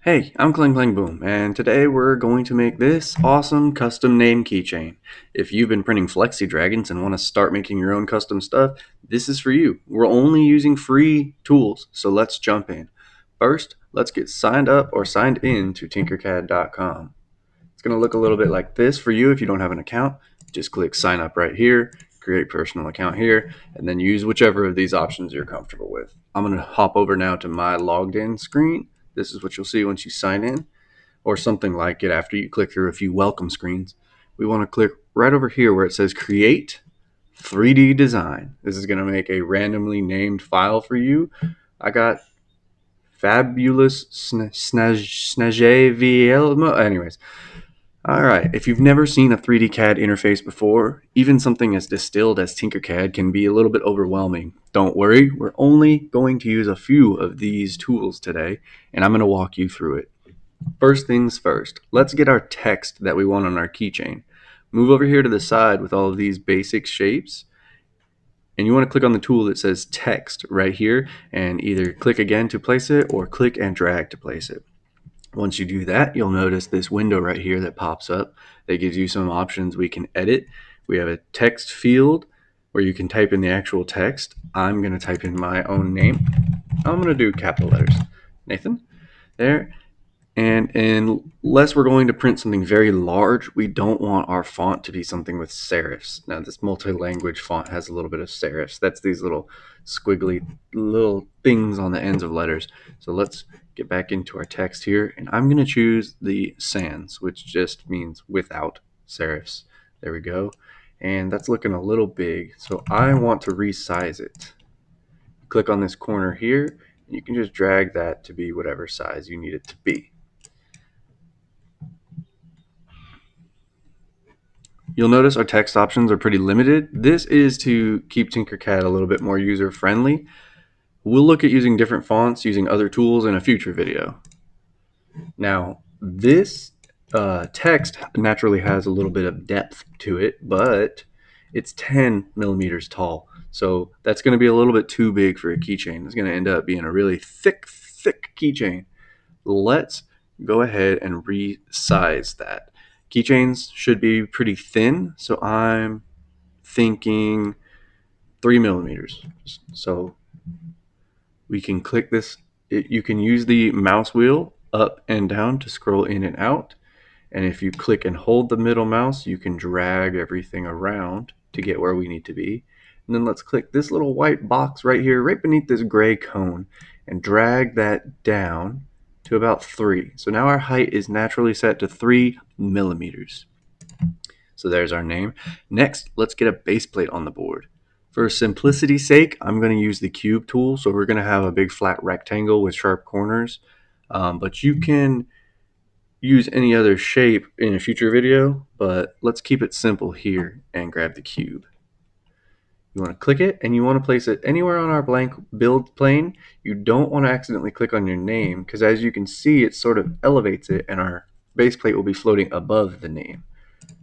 Hey, I'm Clang Clang Boom, and today we're going to make this awesome custom name keychain. If you've been printing Flexi Dragons and want to start making your own custom stuff, this is for you. We're only using free tools, so let's jump in. First, let's get signed up or signed in to Tinkercad.com. It's going to look a little bit like this for you if you don't have an account. Just click sign up right here, create personal account here, and then use whichever of these options you're comfortable with. I'm going to hop over now to my logged in screen. This is what you'll see once you sign in, or something like it after you click through a few welcome screens. We want to click right over here where it says create 3D design. This is going to make a randomly named file for you. I got fabulous snage. Anyways, all right, if you've never seen a 3D CAD interface before, even something as distilled as Tinkercad can be a little bit overwhelming. Don't worry, we're only going to use a few of these tools today, and I'm going to walk you through it. First things first, let's get our text that we want on our keychain. Move over here to the side with all of these basic shapes, and you want to click on the tool that says text right here, and either click again to place it or click and drag to place it. Once you do that, you'll notice this window right here that pops up that gives you some options we can edit. We have a text field where you can type in the actual text. I'm going to type in my own name. I'm going to do capital letters. Nathan. There. And unless we're going to print something very large, we don't want our font to be something with serifs. Now, this multi-language font has a little bit of serifs. That's these little squiggly little things on the ends of letters. So let's get back into our text here, and I'm going to choose the sans, which just means without serifs. There we go. And that's looking a little big, so I want to resize it. Click on this corner here, and you can just drag that to be whatever size you need it to be. You'll notice our text options are pretty limited. This is to keep Tinkercad a little bit more user-friendly. We'll look at using different fonts, using other tools in a future video. Now, this text naturally has a little bit of depth to it, but it's 10 millimeters tall. So that's going to be a little bit too big for a keychain. It's going to end up being a really thick keychain. Let's go ahead and resize that. Keychains should be pretty thin, so I'm thinking 3 millimeters. So we can click this. You can use the mouse wheel up and down to scroll in and out. And if you click and hold the middle mouse, you can drag everything around to get where we need to be. And then let's click this little white box right here, right beneath this gray cone, and drag that down to about 3. So now our height is naturally set to 3 millimeters. So there's our name. Next, let's get a base plate on the board. For simplicity's sake, I'm going to use the cube tool. So we're going to have a big flat rectangle with sharp corners. But you can use any other shape in a future video, but let's keep it simple here and grab the cube. You want to click it, and you want to place it anywhere on our blank build plane. You don't want to accidentally click on your name, because as you can see, it sort of elevates it, and our base plate will be floating above the name.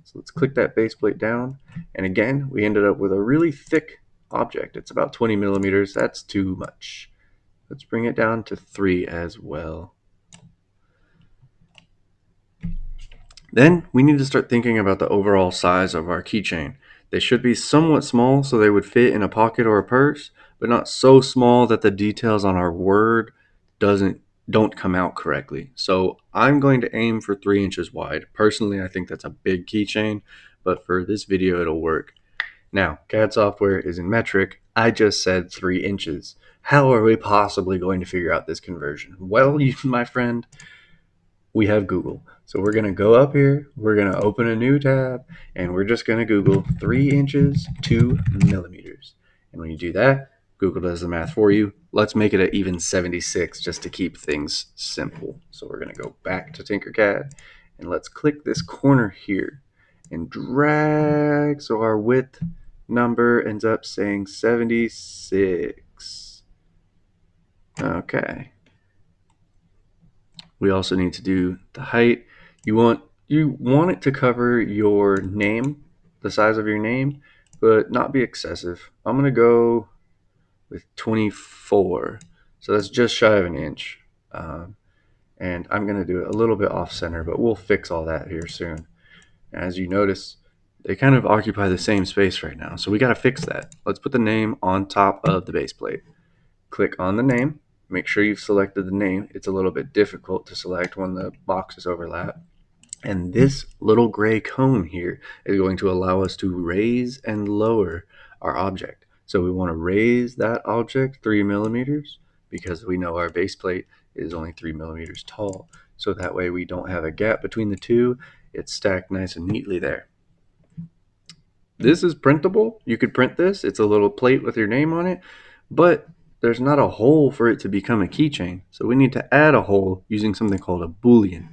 So let's click that base plate down, and again, we ended up with a really thick object. It's about 20 millimeters. That's too much. Let's bring it down to 3 as well. Then we need to start thinking about the overall size of our keychain. They should be somewhat small so they would fit in a pocket or a purse, but not so small that the details on our word don't come out correctly. So I'm going to aim for 3 inches wide. Personally, I think that's a big keychain, but for this video it'll work. Now, CAD software is in metric. I just said 3 inches. How are we possibly going to figure out this conversion? Well, my friend, we have Google. So we're going to go up here, we're going to open a new tab, and we're just going to Google 3 inches, 2 millimeters. And when you do that, Google does the math for you. Let's make it an even 76 just to keep things simple. So we're going to go back to Tinkercad, and let's click this corner here and drag so our width number ends up saying 76. Okay. We also need to do the height. You want it to cover your name, the size of your name, but not be excessive. I'm going to go with 24. So that's just shy of an inch. And and I'm going to do it a little bit off center, but we'll fix all that here soon. As you notice, they kind of occupy the same space right now, so we got to fix that. Let's put the name on top of the base plate. Click on the name. Make sure you've selected the name. It's a little bit difficult to select when the boxes overlap. And this little gray cone here is going to allow us to raise and lower our object. So we want to raise that object 3 millimeters because we know our base plate is only 3 millimeters tall. So that way we don't have a gap between the two. It's stacked nice and neatly there. This is printable. You could print this. It's a little plate with your name on it, but there's not a hole for it to become a keychain. So we need to add a hole using something called a boolean.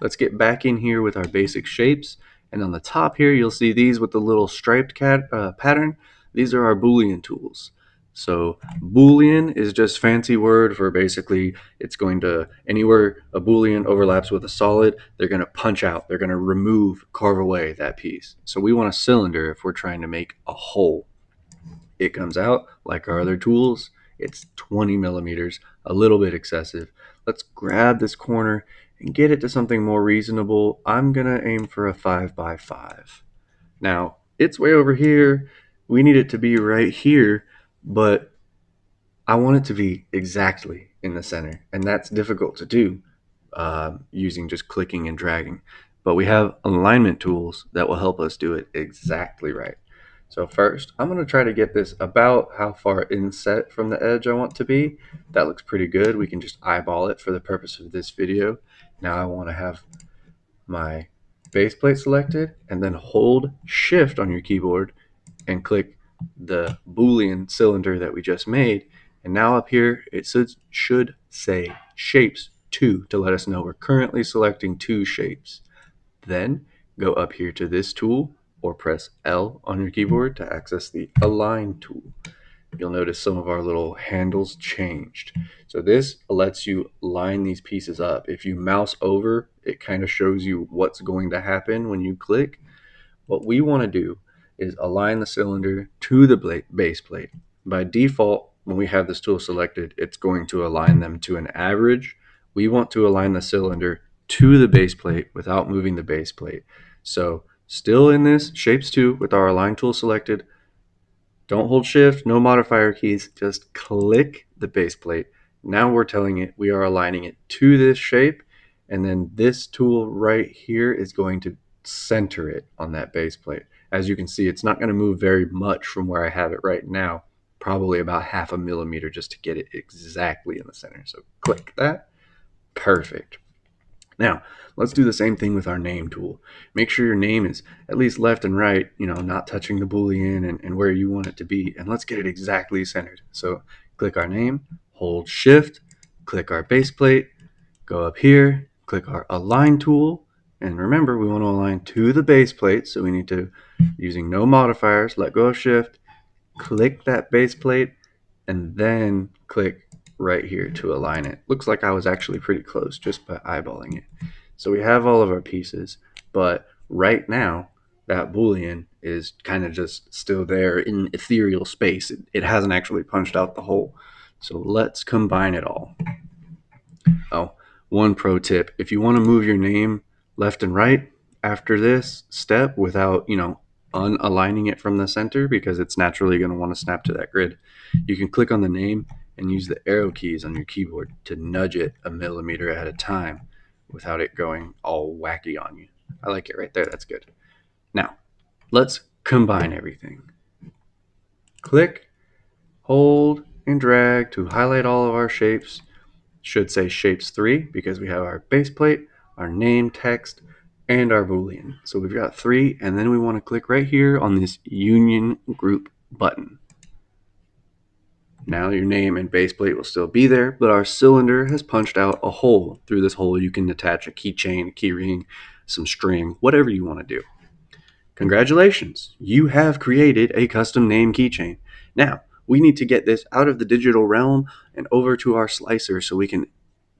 Let's get back in here with our basic shapes. And on the top here, you'll see these with the little striped pattern. These are our boolean tools. So boolean is just fancy word for basically it's going to, anywhere a boolean overlaps with a solid, they're going to punch out. They're going to remove, carve away that piece. So we want a cylinder if we're trying to make a hole. It comes out like our other tools. It's 20 millimeters, a little bit excessive. Let's grab this corner and get it to something more reasonable. I'm going to aim for a 5x5. Now, it's way over here. We need it to be right here, but I want it to be exactly in the center, and that's difficult to do using just clicking and dragging. But we have alignment tools that will help us do it exactly right. So first, I'm going to try to get this about how far inset from the edge I want to be. That looks pretty good. We can just eyeball it for the purpose of this video. Now I want to have my base plate selected and then hold shift on your keyboard and click the boolean cylinder that we just made. And now up here it should say shapes 2 to let us know we're currently selecting 2 shapes. Then go up here to this tool or press L on your keyboard to access the align tool. You'll notice some of our little handles changed. So this lets you line these pieces up. If you mouse over, it kind of shows you what's going to happen when you click. What we want to do is align the cylinder to the base plate. By default, when we have this tool selected, it's going to align them to an average. We want to align the cylinder to the base plate without moving the base plate. So still in this shapes 2 with our align tool selected. Don't hold shift, no modifier keys, just click the base plate. Now we're telling it we are aligning it to this shape, and then this tool right here is going to center it on that base plate. As you can see, it's not going to move very much from where I have it right now, probably about 0.5 millimeter just to get it exactly in the center. So click that. Perfect. Now, let's do the same thing with our name tool. Make sure your name is at least left and right, not touching the boolean and where you want it to be. And let's get it exactly centered. So click our name, hold shift, click our base plate, go up here, click our align tool. And remember, we want to align to the base plate. So we need to, using no modifiers, let go of shift, click that base plate, and then click right here to align it. Looks like I was actually pretty close just by eyeballing it. So we have all of our pieces, but right now that boolean is kind of just still there in ethereal space. It hasn't actually punched out the hole. So let's combine it all. Oh, one pro tip, if you want to move your name left and right after this step without, unaligning it from the center, because it's naturally going to want to snap to that grid, you can click on the name and use the arrow keys on your keyboard to nudge it 1 millimeter at a time without it going all wacky on you. I like it right there. That's good. Now, let's combine everything. Click, hold, and drag to highlight all of our shapes. Should say shapes 3 because we have our base plate, our name text, and our boolean. So we've got 3, and then we want to click right here on this union group button. Now your name and base plate will still be there, but our cylinder has punched out a hole. Through this hole you can attach a keychain, a key ring, some string, whatever you want to do. Congratulations, you have created a custom name keychain. Now we need to get this out of the digital realm and over to our slicer so we can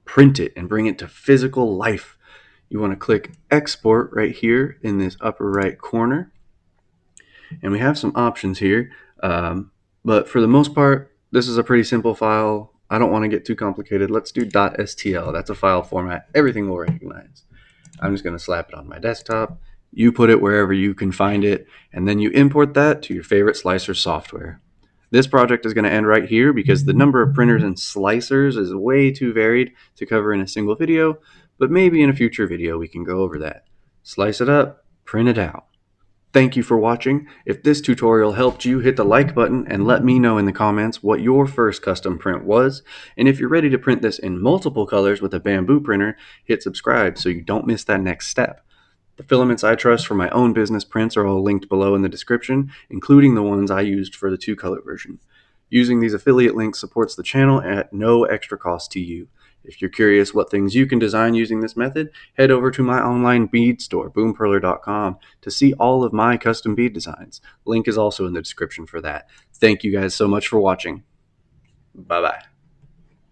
print it and bring it to physical life. You want to click export right here in this upper right corner. And we have some options here. But for the most part, this is a pretty simple file. I don't want to get too complicated. Let's do .stl. That's a file format everything will recognize. I'm just going to slap it on my desktop. You put it wherever you can find it, and then you import that to your favorite slicer software. This project is going to end right here because the number of printers and slicers is way too varied to cover in a single video, but maybe in a future video we can go over that. Slice it up, print it out. Thank you for watching. If this tutorial helped you, hit the like button and let me know in the comments what your first custom print was. And if you're ready to print this in multiple colors with a bamboo printer, hit subscribe so you don't miss that next step. The filaments I trust for my own business prints are all linked below in the description, including the ones I used for the 2-color version. Using these affiliate links supports the channel at no extra cost to you. If you're curious what things you can design using this method, head over to my online bead store, boomperler.com, to see all of my custom bead designs. Link is also in the description for that. Thank you guys so much for watching. Bye-bye.